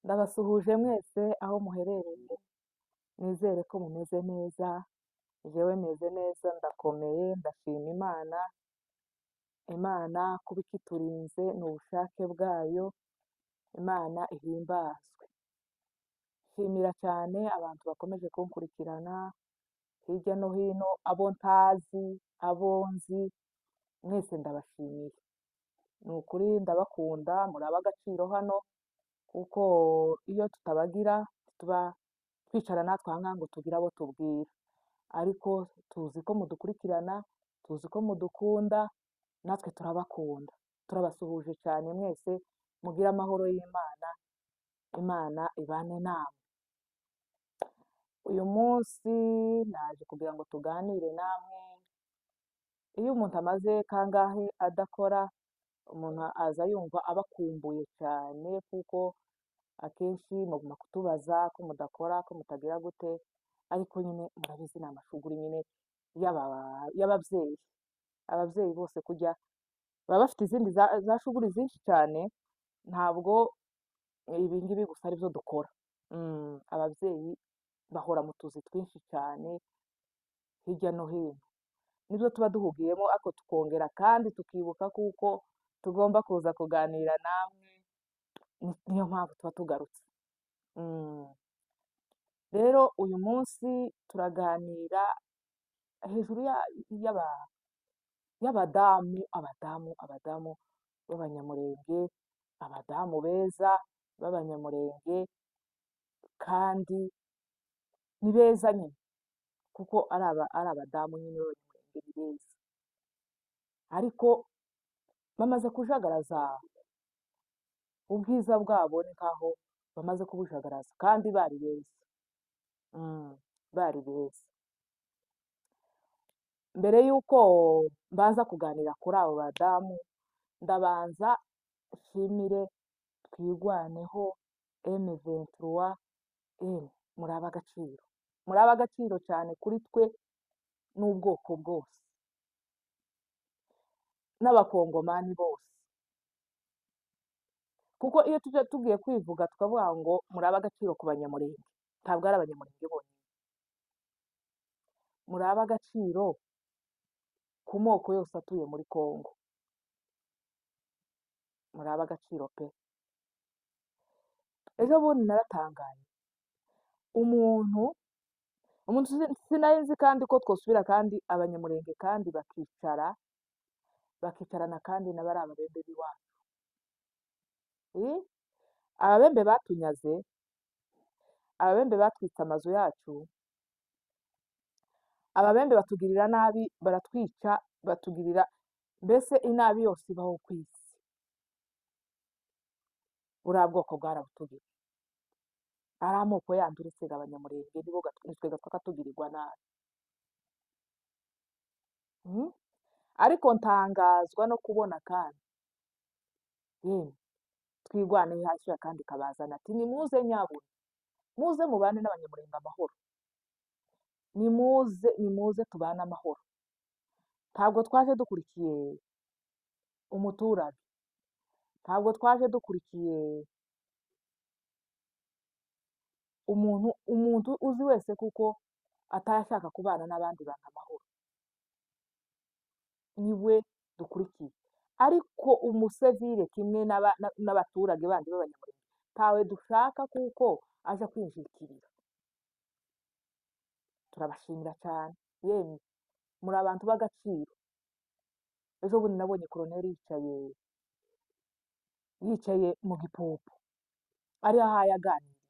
Ndabasuhuje mwese aho muherereye, nizere ko mumeze neza, jewe meze neza ndakomeye, ndashima Imana, Imana kuba ikiturinze ni ubushake bwayo, Imana ihimbazwe. Nshimira cyane abantu bakomeje kunkurikirana hirya no hino, abo ntazi, abo nzi, mwese ndabashimiye. Ni ukuri ndabakunda, muri ab'agaciro hano, kuko iyo tutabagira tuba twicara natwe aha ngaha ngo tugire abo tubwira. Ariko tuzi ko mudukurikirana, tuzi ko mudukunda, natwe turabakunda. Turabasuhuje cyane mwese, mugire amahoro y'Imana, Imana ibane namwe. Uyu munsi naje kugira ngo tuganire namwe, iyo umuntu amaze kangahe adakora, umuntu aza yumva abakumbuye cyane, kuko akenshi muguma kutubaza ko mudakora, ko mutagira gute, ariko nyine murabizi ni amashuguri nyine y'ababyeyi. Ababyeyi bose kujya baba bafite izindi za shuguri zinshi cyane, ntabwo ibi ngibi gusa ari byo dukora. Ababyeyi bahora mu tuzi twinshi cyane hirya no hino. Nibyo tuba duhugiyemo, ariko tukongera kandi tukibuka kuko tugomba kuza kuganira namwe, niyo mpamvu tuba tugarutse. Rero uyu munsi turaganira hejuru y'abadamu b'abanyamurenge, abadamu beza b'abanyamurenge, kandi ni beza nyine, kuko ari abadamu nyine b'abanyamurenge ni beza, ariko bamaze kujagaraza ubwiza bwabo, ni nkaho bamaze kubujagaraza kandi bari beza. Bari beza. Mbere y'uko mbanza kuganira kuri abo badamu, ndabanza nshimire Twirwaneho M23, muri ab'agaciro. Muri ab'agaciro cyane kuri twe n'ubwoko bwose, n'abakongomani bose. Kuko iyo tujya tugiye kwivuga tukavuga ngo muri ab'agaciro ku banyamurenge, ntabwo ari abanyamurenge bonyine. Muri ab'agaciro ku moko yose atuye muri Congo. Muri ab'agaciro pe! Ejo bundi naratangaye. Umuntu sinari nzi kandi ko twosubira kandi abanyamurenge kandi bakicarana kandi na bariya babembe b'iwacu. Ababembe batunyaze, ababembe batwitse amazu yacu, ababembe batugirira nabi, baratwica, batugirira mbese inabi yose ibaho ku isi. Buriya bwoko bwarabutugiriye. Ari amoko yandi uretse abanyamurenge nitwe gatwa katugirirwa nabi. Ariko ntangazwa no kubona kandi Twirwaneho yashyira kandi ikabazana ati nimuze nyabuna, muze mubane n'abanyamurenge amahoro, nimuze tubane amahoro. Ntabwo twaje dukurikiye umuturage, ntabwo twaje dukurikiye umuntu uzi wese kuko atashaka kubana n'abandi bantu amahoro, niwe dukurikiye. Ariko umusivile kimwe n'abaturage bandi b'abanyamurenge ntawe dushaka kuko aje kwinjikirira. Turabashimira cyane, yemwe muri abantu b'agaciro. Ejo bundi nabonye koroneri yicaye mu gipupu, ari ahaye aganirira,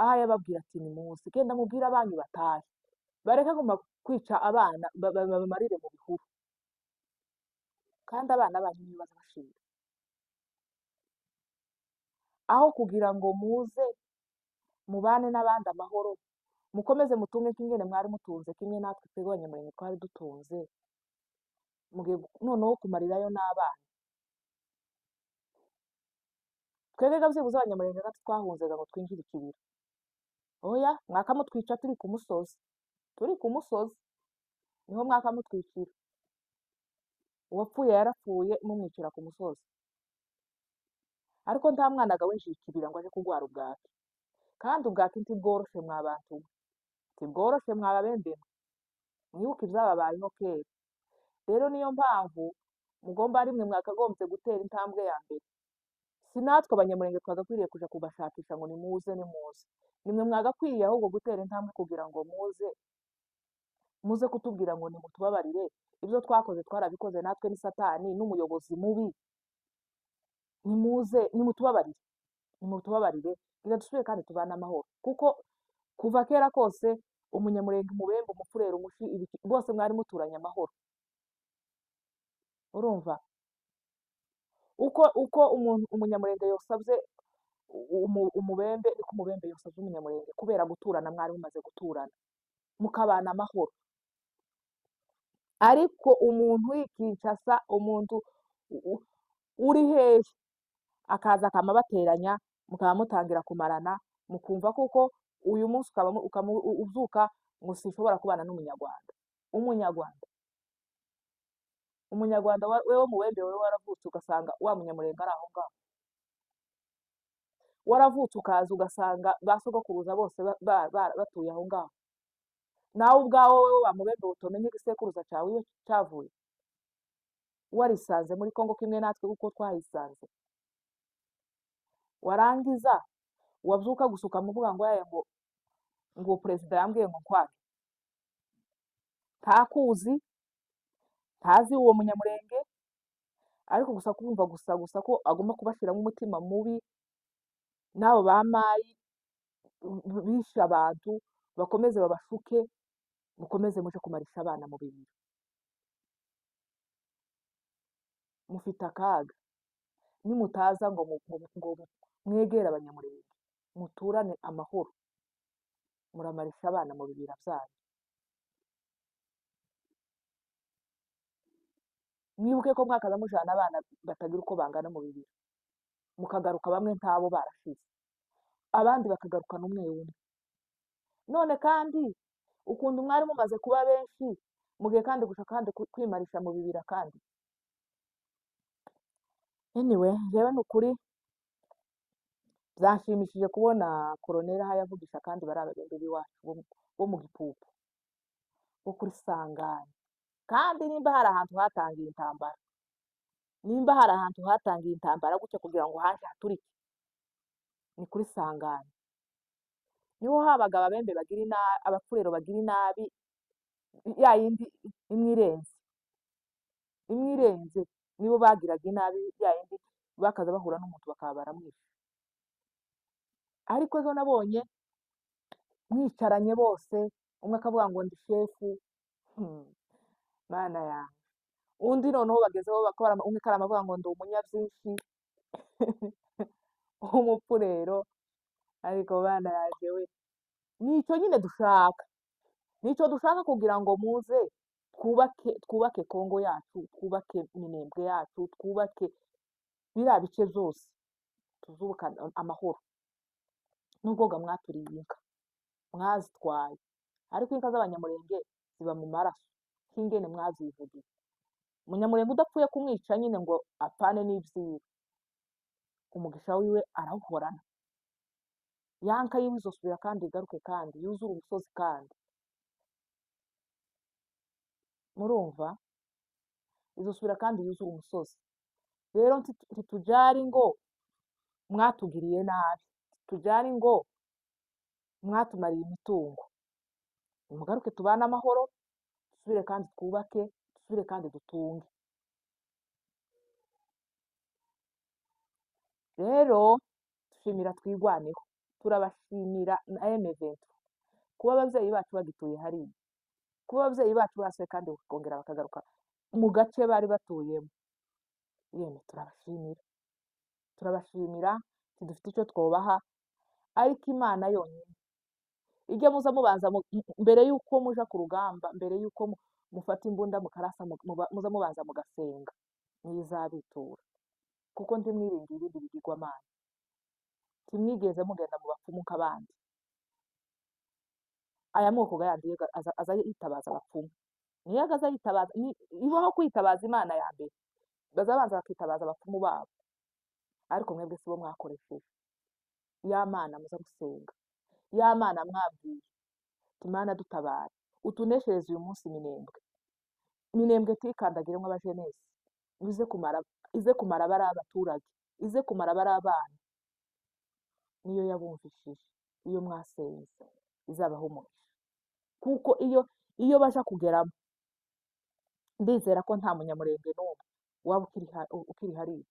ahaye ababwira ati nimuze genda mubwire abanyu batahe, bareke guma kwica abana babamarire mu bihuru, kandi abana banyu nibo bazabashira. Aho kugira ngo muze mubane n'abandi amahoro, mukomeze mutunge nk'ingene mwari mutunze, kimwe natwe twebwe abanyamurenge twari dutunze, mugiye noneho kumarirayo n'abana. Twebwe byibuze abanyamurenge gato twahunzega ngo twinjire ikibira. Oya, mwaka mutwica turi ku musozi, niho mwaka mutwicira. Uwapfuye yarapfuye mumwicira ku musozi. ariko nta mwana winjikirira ngo aje kurwara ubwaki, kandi ubwaki ntibworoshe mwa bantu mwe, ntibworoshe mwa babembe mwe, mwibuke ibyababayeho kera. Rero niyo mpamvu mugomba ari mwe mwakagombye gutera intambwe ya mbere, si natwe abanyamurenge twagakwiriye kuja kubashakisha ngo nimuze nimuze, nimwe mwagakwiriye ahubwo gutera intambwe kugira ngo muze kutubwira ngo nimutubabarire, ibyo twakoze twarabikoze, natwe ni satani n'umuyobozi mubi, nimuze nimutubabarire, nimutubabarire kugira dusubire kandi tubane amahoro, kuko kuva kera kose umunyamurenge, umubembe, umufurero, umushi, bose mwari muturanye amahoro. Urumva uko umunyamurenge yosabye umubembe, niko umubembe yosabye umunyamurenge, kubera guturana mwari mumaze guturana mukabana amahoro. Ariko umuntu w'ikinshasa, umuntu uri hehe akaza akamabateranya, mukaba mutangira kumarana, mukumva kuko uyu munsi uzuka ngo sinshobora kubana n'umunyarwanda. Umunyarwanda wewe mubembe, wewe waravutse ugasanga wa munyamurenge ari aho ngaho, waravutse ukaza ugasanga ba sogokuruza bose batuye aho ngaho, nawe ubwawe wewe wa mubembe utomenya igisekuruza cyawe iyo cyavuye, warisanze muri Kongo kimwe natwe kuko twahisanze, warangiza wabyuka gusa ukamuvuga ngo yaye ngo perezida yambwiye ngo nkwake, ntakuzi, ntazi uwo munyamurenge, ariko gusa kumva gusa ko agomba kubashiramo umutima mubi, n'abo ba mayi bishe abantu bakomeze babashuke, mukomeze muje kumarisha abana mu bibiri, mufite akaga nimutaza ngo mwegere abanyamurenge muturane amahoro, muramarisha abana mu bibira byanyu. Mwibuke ko mwakaza mujana abana batagira uko bangana mu bibiri, mukagaruka bamwe ntabo barashize, abandi bakagarukana umwe umwe. None kandi ukuntu mwari mumaze kuba benshi, mugiye kandi gushaka kandi kwimarisha mu bibira kandi. Anyway, jewe nukuri byanshimishije kubona Koloneli aha yavugisha kandi bari ababembe b'iwacu bo mu Gipupu, bo kuri Sanganya. Kandi nimba hari ahantu hatangiye intambara, nimba hari ahantu hatangiye intambara gutya kugira ngo haje haturike, ni kuri Sanganya. Niho habaga ababembe bagira inabi, abafurero bagira inabi, ya yindi imwe irenze nibo bagiraga inabi, ya yindi bakaza bahura n'umuntu bakaba baramwishe. Ariko ejo nabonye mwicaranye bose, umwe akavuga ngo ndi shefu, mana yanjye, undi noneho bagezeho umwe karama avuga ngo ndi umunyabyinshi, umupfurero. Ariko bana yaje we, nicyo nyine dushaka, nicyo dushaka kugira ngo muze twubake Kongo yacu, twubake Minembwe yacu, twubake biriya bice byose, tuzubaka amahoro. Nubwo mwaturiye inka mwazitwaye, ariko inka z'abanyamurenge ziba mu maraso, nk'ingene mwazivugiye. Umunyamurenge udapfuye kumwica nyine ngo apane n'ibyiwe, umugisha wiwe arawuhorana, ya nka yiwe izosubira kandi igaruke kandi yuzure umusozi kandi. Murumva, izosubira kandi yuzure umusozi. Rero ntitujari ngo mwatugiriye nabi, tujari ngo mwatumariye imitungo, mugaruke tubane amahoro, dusubire kandi twubake, dusubire kandi dutunge. Rero dushimira twigwaneho, turabashimira na M23 kuba ababyeyi bacu bagituye hariya, kuba ababyeyi bacu basuye kandi bakongera bakagaruka mu gace bari batuyemo. Yemwe turabashimira, tidufite icyo twobaha, ariko Imana yonyine ijya muza mubanza mbere y'uko muja ku rugamba, mbere y'uko mufata imbunda mukarasa, muza mubanza mugasenga, nizabitura, kuko ntimwiringiye ibindi bigirwamana, ntimwigeze mugenda mu bapfumu nk'abandi. Aya moko gayandi aza yitabaza abapfumu, niyo aza yitabaza, ibaho kwitabaza Imana ya mbere, bazabanza bakitabaza abapfumu babo, ariko mwebwe si bo mwakoresheje. Ya Mana muza gusenga, ya Mana mwabwiye ati Mana dutabara, utuneshereze uyu munsi Minembwe tuyikandagiremo abajenesi, ize kumara bari abaturage, ize kumara bari abana. Niyo yabumvishije, iyo mwasenze izabaho umugisha, kuko iyo baja kugeramo ndizera ko nta munyamurenge n'umwe waba ukiri hariya,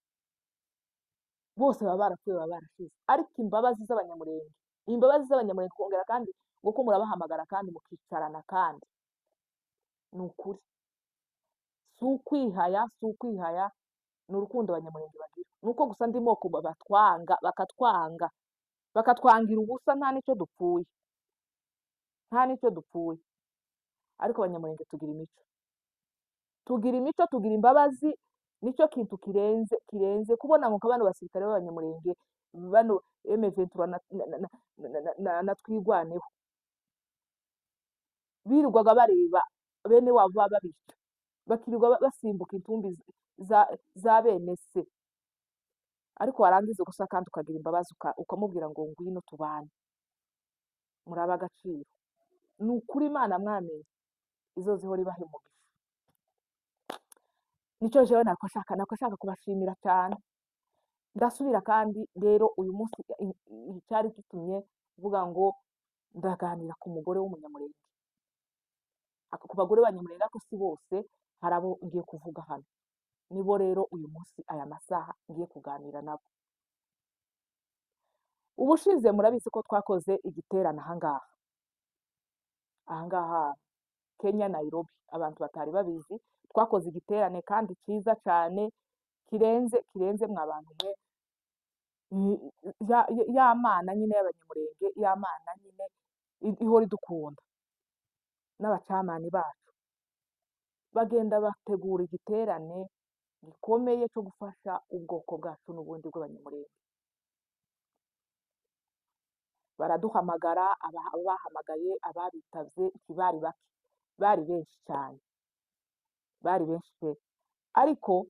bose baba barapfuye, baba barashize. Ariko imbabazi z'abanyamurenge kongera kandi ngo ko murabahamagara kandi mukicarana, kandi ni ukuri si ukwihaya, ni urukundo abanyamurenge bagira. Nuko gusa andi moko batwanga, bakatwangira ubusa, nta n'icyo dupfuye. Ariko abanyamurenge tugira imico, tugira imbabazi, nicyo kintu kirenze kubona ngo bano basirikare b'abanyamurenge bano M23 na twigwaneho birirwaga bareba bene wabo babica, bakirirwa basimbuka intumbi za bene se, ariko warangiza gusa kandi ukagira imbabazi ukamubwira ngo ngwino tubane, muraba agaciro. Ni ukuri Imana mwamenye izozihora ibaha umugisha. Nicyo jewe nako nshaka kubashimira cyane. Ndasubira kandi rero uyu munsi cyari gitumye uvuga ngo ndaganira ku mugore w'umunyamurenge, ku bagore b'abanyamurenge, ariko si bose, hari abo ngiye kuvuga hano, nibo rero uyu munsi aya masaha ngiye kuganira nabo. Ubushize murabizi ko twakoze igiterane ahangaha Kenya, Nairobi. Abantu batari babizi, twakoze igiterane kandi cyiza cyane, kirenze mwa bantu mwe, ya Mana nyine y'abanyamurenge, ya Mana nyine ihora idukunda, n'abacamani bacu bagenda bategura igiterane gikomeye cyo gufasha ubwoko bwacu n'ubundi bw'abanyamurenge. Baraduhamagara, abahamagaye, ababitabye ntibari bake, bari benshi cyane, bari benshi pe. Ariko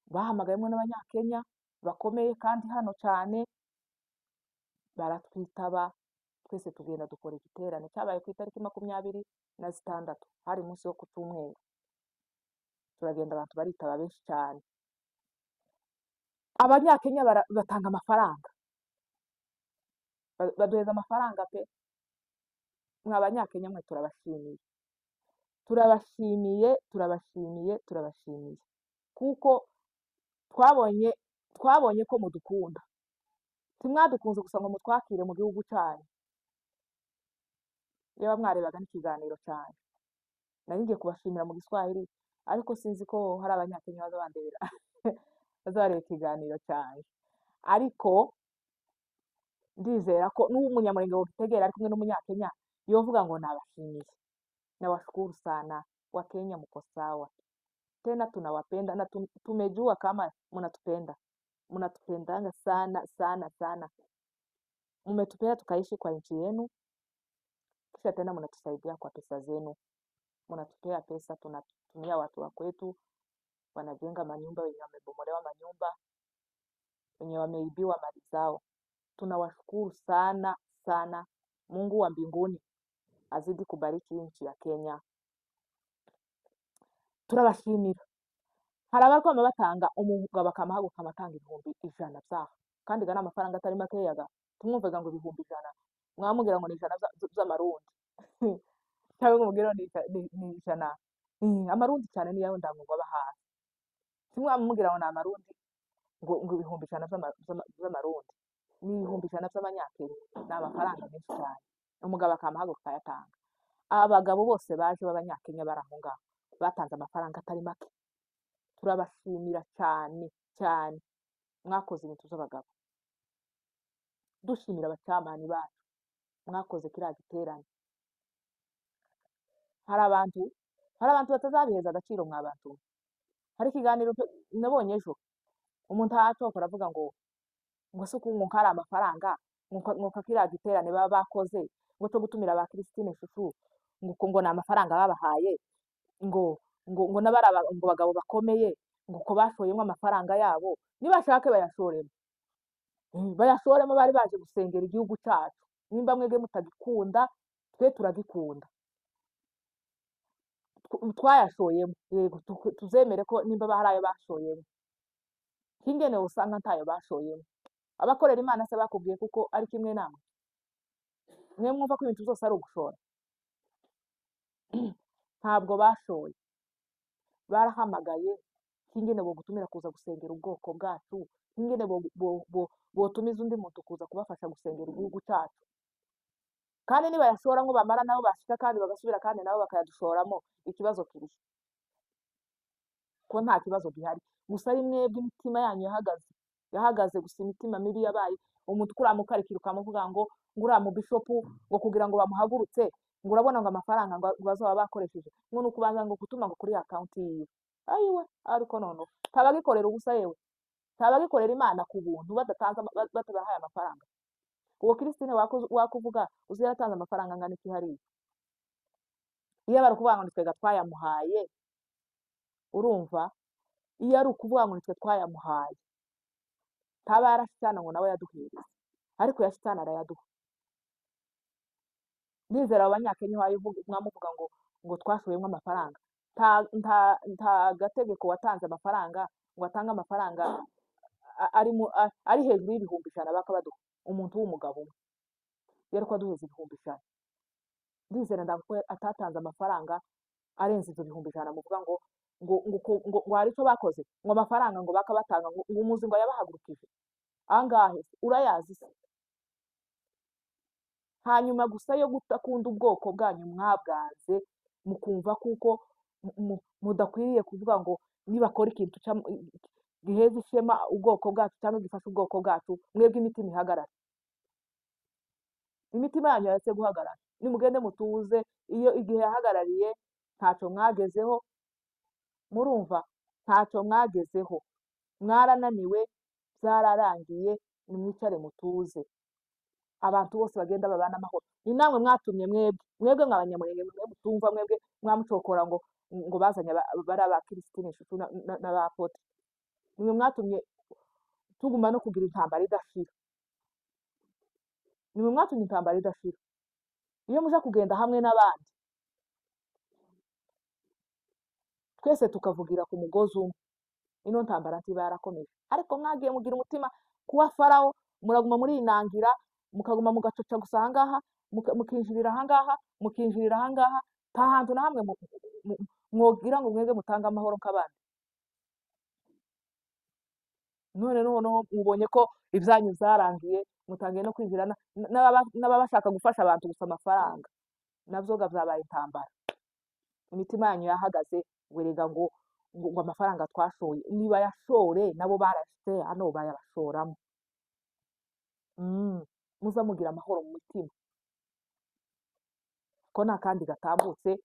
bahamagayemo n'abanyakenya bakomeye kandi hano cyane, baratwitaba, twese tugenda dukora igiterane. Cyabaye ku itariki 26, hari umunsi wo ku cyumweru. Turagenda, abantu baritaba benshi cyane. Abanyakenya batanga amafaranga, baduheza amafaranga pe. Mwa banyakenya mwe turabashimiye, kuko twabonye ko mudukunda. Timwadukunze gusa ngo mutwakire mu gihugu cyanyu. Yaba mwarebaga n'ikiganiro cyane, nari ngiye kubashimira mu Giswahili, ariko sinzi ko hari abanyakenya bazabandebera bazareba ikiganiro cyane. Ariko ndizera ko n'umunyamurenge wogitegera ari kumwe n'umunyakenya yovuga ngo nabashimiye, nawashukuru sana, Wakenya mko sawa, tena tunawapenda na tumejua kama mnatupendanga sana, mmetupea tukaishi kwa nchi yenu, kisha tena mnatusaidia kwa pesa zenu, mnatupea pesa, tunatumia watu wa kwetu, wanajenga manyumba, wenye wamebomolewa manyumba, wenye wameibiwa mali zao. Tunawashukuru sana. Mungu wa mbinguni azidi kubariki nchi ya Kenya. Turabashimira. Hari abarwama batanga umugabo akamahaguka amatanga 100 byaha, kandi gana amafaranga atari makeya ga, tumwumvaga ngo 100, mwamubwira ngo ni 100 z'amarundi cyangwa umubwira ni 100 amarundi cyane, niyo ndamugwa bahasi. Timwamubwira ngo ni amarundi ngo 100 z'amarundi, ni 100 z'amanyakenya, ni amafaranga menshi cyane. Umugabo akamahaguka akayatanga. Abagabo bose baje b'abanyakenya barahunga batanze amafaranga atari make. Turabashimira cyane, mwakoze ibintu z'abagabo. Dushimira abacamani bacu, mwakoze kiriya giterane. Hari abantu batazabiheza agaciro mwa bantu. Hari ikiganiro nabonye ejo, umuntu atokora avuga ngo se ukuntu hari amafaranga ngo kiriya giterane baba bakoze ngo cyo gutumira ba Christine Shushu, ngo ni amafaranga babahaye, ngo n'abari ngo bagabo bakomeye ngo uko bashoyemo amafaranga yabo nibashake bayashoremo. Bayashoremo, bari baje gusengera igihugu cyacu. Nimba mwebwe mutagikunda, twe turagikunda, twayashoyemo, yego tuzemere ko nimba hari ayo bashoyemo. Kingene usanga ntayo bashoyemo. Abakorera Imana se bakubwiye kuko ari kimwe namwe? Mwe mwumva ko ibintu byose ari ugushora? Ntabwo bashoye, barahamagaye. Kingene bo gutumira kuza gusengera ubwoko bwacu, kingene botumiza undi muntu kuza kubafasha gusengera igihugu cyacu. Kandi nibayashora ngo bamara nabo bashika kandi bagasubira kandi nabo bakayadushoramo, ikibazo kirihe? Ko nta kibazo gihari, gusa ari mwebwe imitima yanyu yahagaze gusa, imitima mibi yabaye. Umuntu kuramuka arikiruka amuvuga ngo uriya mu bishopu ngo kugira ngo bamuhagurutse, ngo urabona ngo amafaranga ngo bazaba bakoresheje ngo ni ukubanza ngo gutuma ngo kuri akawunti yiwe. Ayiwe, ariko noneho tabagikorera ubusa, yewe tabagikorera Imana ku buntu batabahaye amafaranga. Uwo Christine wakuvuga uzi yaratanze amafaranga angana iki hariya? Iyo bari kuvuga ngo nitwe twayamuhaye, urumva, iyo ari ukuvuga ngo nitwe twayamuhaye, taba yarashitana ngo nawe yaduhereze, ariko yashitana arayaduha. Ndizera abanyakenya mwamuvuga ngo twashoyemo amafaranga. Nta gategeko watanze amafaranga ngo atange amafaranga ari hejuru y'ibihumbi 100 bakabaduha. Umuntu w'umugabo umwe yari ko aduheza ibihumbi 100. Ndizera ndako atatanze amafaranga arenze ibyo bihumbi 100, muvuga ngo hari icyo bakoze ngo amafaranga ngo bakabatanga ngo umuzi ngo yabahagurukije angahe urayazi se? Hanyuma gusa yo gutakunda ubwoko bwanyu mwabwanze, mukumva kuko mudakwiriye kuvuga ngo nibakora ikintu giheza ishema ubwoko bwacu cyangwa gifasha ubwoko bwacu, mwebwe imitima ihagarara. Imitima yanyu yaretse guhagarara, nimugende mutuze. Iyo igihe yahagarariye ntacyo mwagezeho, murumva, ntacyo mwagezeho, mwarananiwe, byararangiye. Nimwicare mutuze, abantu bose bagenda babana amahoro. Ni namwe mwatumye, mwebwe mw'abanyamurenge, mwe mutumva, mwebwe mwamucokora ngo bazanye bari aba Christine Shusho n'abapote. Nimwe mwatumye tuguma no kugira intambara idashira, nimwe mwatumye intambara idashira. Iyo muja kugenda hamwe n'abandi, twese tukavugira ku mugozi umwe, ino ntambara ntiba yarakomeje. Ariko mwagiye mugira umutima kuwa Farawo, muraguma murinangira, mukaguma mugacoca gusa ahangaha, mukinjirira ahangaha, mukinjirira ahangaha, nta hantu na hamwe mwogira ngo mwebwe mutange amahoro nk'abandi. None noneho mubonye ko ibyanyu byarangiye, mutangiye no kwinjira n'ababashaka gufasha abantu gusa amafaranga, nabyo byabaye intambara. Imitima yanyu yahagaze, werega ngo amafaranga twashoye niba yashore nabo barashyize hano bayabashoramo. Muza mugira amahoro mu mitima, ko nta kandi gatambutse.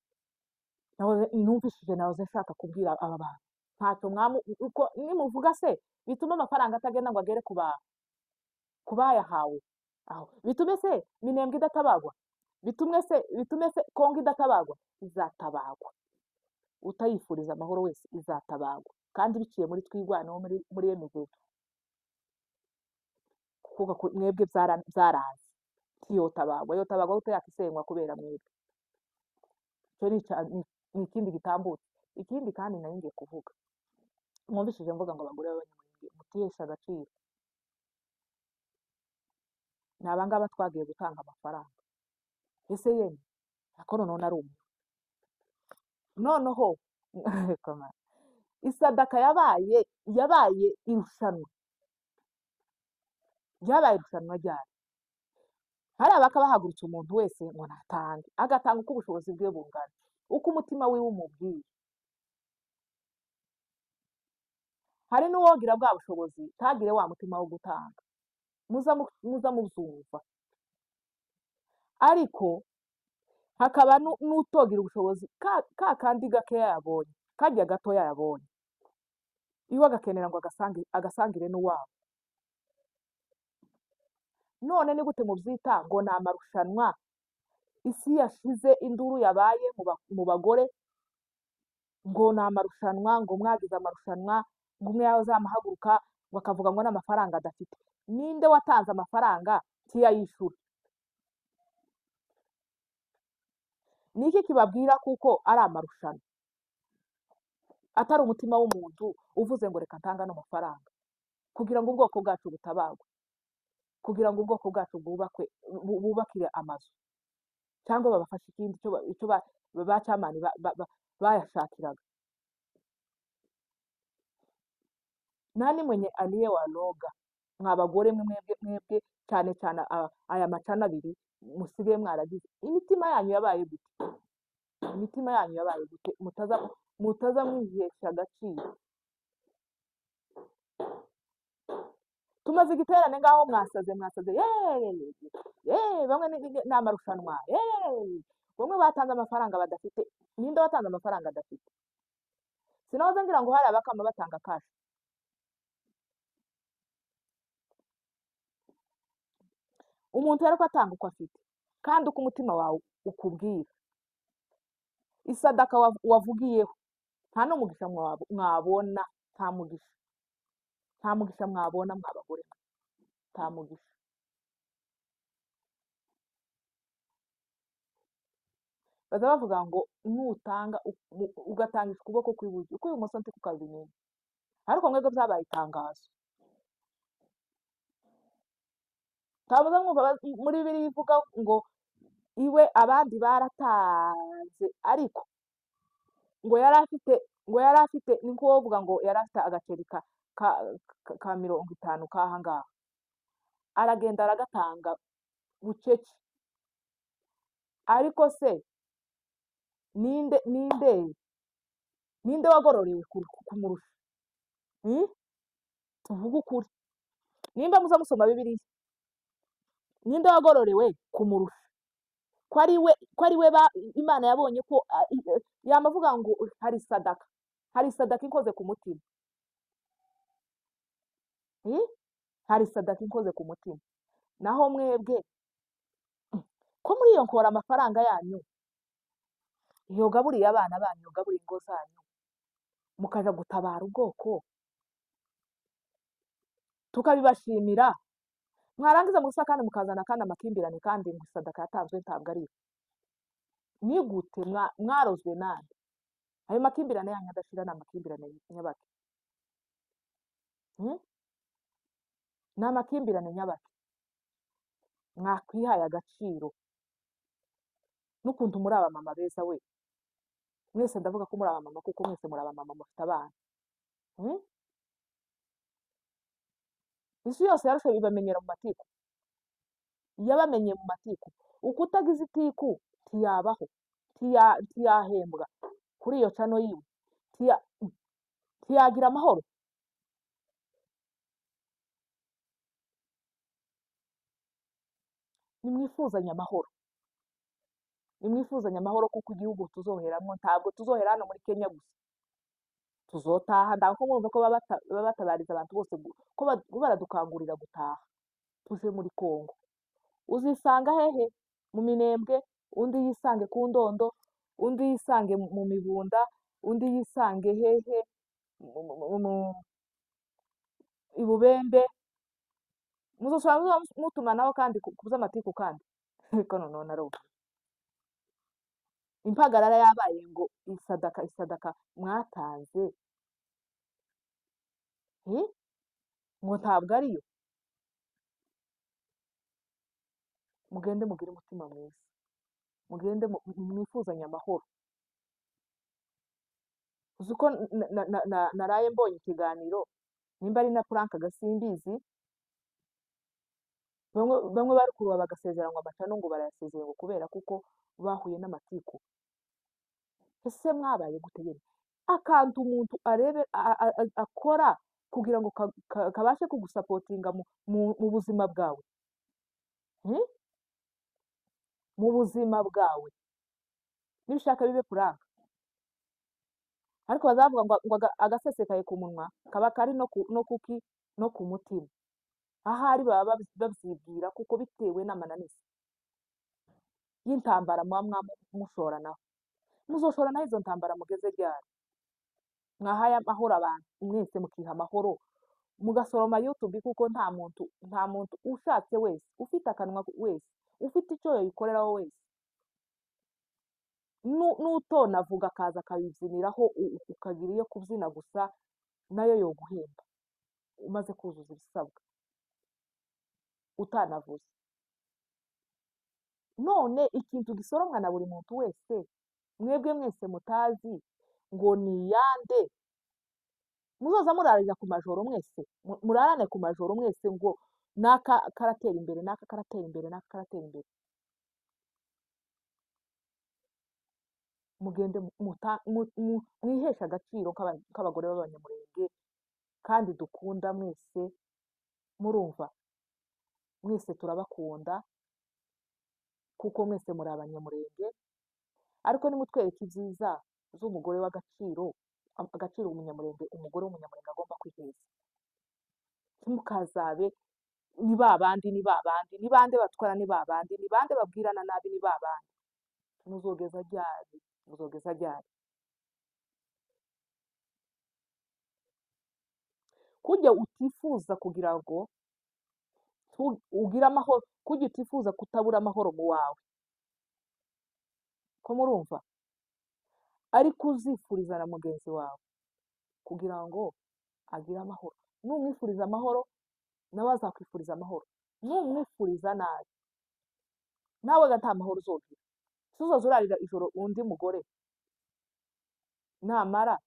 Numvishije nawe nshaka kubwira aba bantu, ntacyo uko nimuvuga se bituma amafaranga atagenda ngo agere ku bayahawe, aho bitume se Minembwe idatabagwa, bitume se Kongo idatabagwa. Izatabagwa, utayifuriza amahoro wese izatabagwa, kandi biciye muri twigwanaho muri MVD. Kuko mwebwe byarazi yotabagwa utayakisenywa kubera mwebwe. Cyo ni ikindi gitambutse. Ikindi kandi nari ngiye kuvuga, mwumvishije mvuga ngo abagore b'abanyamurenge mutihesha agaciro. Ni abangaba twagiye gutanga amafaranga, ese yemwe ako noneho narumiwe. Noneho isadaka yabaye irushanwa, ryabaye irushanwa ryari. Hari abakabahagurutse umuntu wese ngo natange, agatanga uko ubushobozi bwe bungana, uko umutima wiwe umubwiye. Hari n'uwogira bwa bushobozi tagire wa mutima wo gutanga, muza muzumva. Ariko hakaba n'utogira ubushobozi kandi gakeya yabonye, karya gatoya yabonye, iwe agakenera ngo agasangire n'uwabo. None ni gute mubyita ngo ni amarushanwa? Isi yashize, induru yabaye mu bagore, ngo ni amarushanwa, ngo mwagize amarushanwa, ngo umwe yazamuhaguruka ngo akavuga ngo n'amafaranga adafite. Ninde watanze amafaranga ntiyayishyura? Ni iki kibabwira kuko ari amarushanwa, atari umutima w'umuntu uvuze ngo reka ntanga ano mafaranga kugira ngo ubwoko bwacu butabagwe, kugira ngo ubwoko bwacu bubakire amazu, cyangwa babafashe ikindi icyo ba cyamani bayashakiraga. Nani mwenye aliyewaloga mwa bagore mwebwe cyane cyane aya macana abiri musigaye mwaragize imitima yanyu yabaye gute? Imitima yanyu yabaye gute? Mutaza mwihesha agaciro. Tumaze igiterane ngaho mwasaze bamwe ni amarushanwa, bamwe batanze amafaranga badafite. Ninde watanze amafaranga adafite? Sinahoze ngira ngo hari abakama batanga kashi. Umuntu rero ko atanga uko afite kandi uko umutima wawe ukubwira. Isadaka wavugiyeho nta n'umugisha mwabona, nta mugisha mwabona mwa bagore, nta mugisha. Baza bavuga ngo nutanga ugatangisha ukuboko kw'iburyo, ukw'ibumoso ntikukabimenya. Ariko mwebwe byabaye itangazo. Ntabuze mwumva muri Bibiliya ivuga ngo iwe abandi baratanze, ariko ngo yari afite ni ko bavuga ngo yari afite agaceri ka 50 k'aha ngaha, aragenda aragatanga bucece. Ariko se ninde wagororewe kumurusha? Tuvuge ukuri, nimba muza musoma Bibiliya, ninde wagororewe kumurusha? Ko ari we Imana yabonye ko yamavuga ngo hari sadaka ikoze ku mutima. Hari sadaka ikoze ku mutima. Naho mwebwe ko muri iyo nkora amafaranga yanyu yogaburiye abana banyu, yogaburiye ingo zanyu, mukaja gutabara ubwoko, tukabibashimira, mwarangiza musa kandi mukazana kandi amakimbirane, kandi ngo sadaka yatanzwe ntabwo ari yo. Ni gute mwarozwe nande? Ayo makimbirane yanyu adashira ni amakimbirane nyabaki? Ni amakimbirane nyabaki? Mwakwihaye agaciro n'ukuntu muri abamama beza we. Mwese ndavuga ko muri abamama kuko mwese muri abamama mufite abana. Isi yose yarushe bibamenyera mu matiku, yabamenye mu matiku. Uko utagize itiku ntiyabaho, ntiyahembwa kuri iyo cano yiwe, ntiyagira amahoro. Nimwifuzanye amahoro, nimwifuzanye amahoro, kuko igihugu tuzoheramo ntabwo tuzohera hano muri Kenya gusa, tuzotaha. Ndako mwumva ko babatabariza abantu bose ko baradukangurira gutaha tuje muri Kongo. Uzisanga hehe? Mu Minembwe, undi yisange ku Ndondo, undi yisange mu Mibunda, undi yisange hehe i Bubembe. Muzoshobora mutumanaho kandi kubuza amatiku kandi ariko none narubu impagarara yabaye ngo isadaka mwatanze ngo ntabwo ariyo. Mugende mugire umutima mwiza, mugende mwifuzanye amahoro. Uzi ko naraye mbonye ikiganiro, nimba ari na Frank Gasimbizi, bamwe bari kuruba bagasezeranywa amacano ngo barayasezeye ngo kubera kuko bahuye n'amatiku. Ese mwabaye gute yene? Akantu umuntu arebe akora kugira ngo kabashe kugusapotinga mu buzima bwawe, mu buzima bwawe, nibishaka bibe Frank. Ariko bazavuga ngo agasesekaye ku munwa kaba kari no ku mutima. Ahari baba babyibwira kuko bitewe n'amananiza y'intambara muba mushoranaho. Muzoshoranaho izo ntambara mugeze ryari? mwahaye amahoro abantu mwese mukiha amahoro mugasoroma YouTube kuko nta muntu ushatse wese ufite akanwa wese ufite icyo yayikoreraho wese n'utonavuga akaza akabibyiniraho ukagira iyo kubyina gusa nayo yoguhemba umaze kuzuza ibisabwa utanavuze. None ikintu gisoromwa na buri muntu wese mwebwe mwese mutazi ngo ni yande, muzoza murarira ku majoro mwese murarane ku majoro mwese ngo naka karatera imbere naka karatera imbere naka karatera imbere. Mugende mwihesha agaciro k'abagore b'abanyamurenge kandi dukunda mwese, murumva mwese turabakunda kuko mwese muri abanyamurenge, ariko nimutwereke ibyiza z'umugore w'agaciro, agaciro umunyamurenge, umugore w'umunyamurenge agomba kwiheza. Ntimukazabe ni babandi ni bande batwara, ni babandi ni bande babwirana nabi, ni babandi. Muzogeza ryari? Muzogeza ryari? Kujya utifuza kugira ngo ugire amahoro, kujya utifuza kutabura amahoro mu wawe, ko murumva, ariko uzifuriza na mugenzi wawe kugira ngo agire amahoro. Numwifuriza amahoro nawe azakwifuriza amahoro, numwifuriza nabi nawe nta mahoro uzogira. Tuzoza urarira ijoro undi mugore namara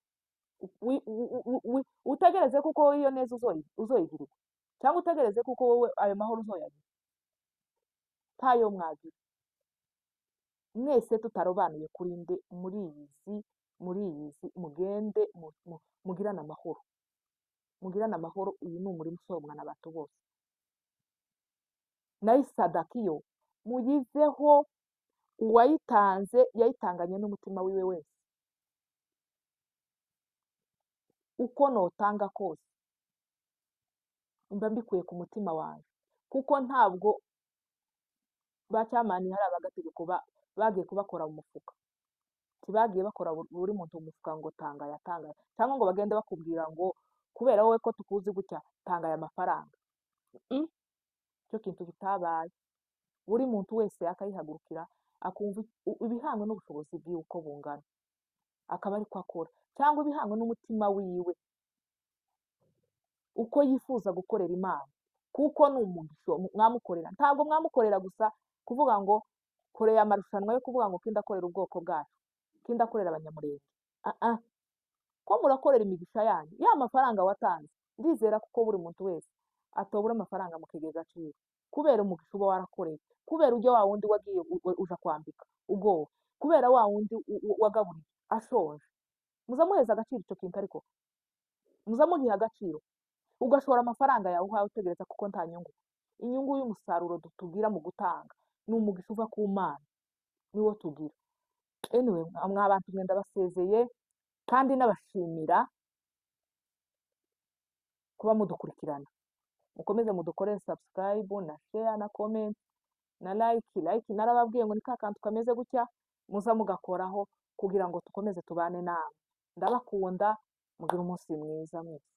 utegereze kuko wowe iyo neza uzoyigirirwa, cyangwa utegereze kuko wowe ayo mahoro uzoyagira? Ntayo mwagira. Mwese tutarobanuye kuri nde muri iyizi mugende mugirane amahoro, mugirane amahoro. Uyu ni umurimo usoromwa n'abantu bose. Nayo isadaka iyo muyizeho, uwayitanze yayitanganye n'umutima wiwe wese, uko notanga kose mba mbikuye ku mutima wanjye, kuko ntabwo bacyamani hari abagategeko bagiye kubakora mu mufuka, ntibagiye bakora buri muntu mu mufuka ngo tanga yatanga, cyangwa ngo bagende bakubwira ngo kubera wowe ko tukuzi gutya tanga aya mafaranga. Icyo kintu bitabaye. Buri muntu wese akayihagurukira akumva ibihangwe n'ubushobozi bwiwe uko bungana, akaba ariko akora, cyangwa ibihangwe n'umutima wiwe uko yifuza gukorera Imana, kuko ni umugisho mwamukorera. Ntabwo mwamukorera gusa kuvuga ngo koreye amarushanwa yo kuvuga ngo kindakorera ubwoko bwacu, kindakorera abanyamurenge. Ko murakorera imigisha yanyu, ya mafaranga watanze, ndizera kuko buri muntu wese atobura amafaranga mu kigega cyiwe kubera umugisha uba warakoreye, kubera ujya wa wundi wagiye uja kwambika ugowe, kubera wa wundi wagaburiye ashonje. Muzamuheza agaciro icyo kintu, ariko muzamugiha agaciro. Ugashora amafaranga yawe uhawe utegereza kuko nta nyungu. Inyungu y'umusaruro tugira mu gutanga ni umugisha uva ku Mana, niwo tugira. Anyway, mwabantu mwenda basezeye kandi nabashimira kuba mudukurikirana. Mukomeze mudukorere subscribe na share na comment na like. Narababwiye ngo ni ka kantu kameze gutya muza mugakoraho kugira ngo tukomeze tubane namwe. Ndabakunda, mugire umunsi mwiza mwese.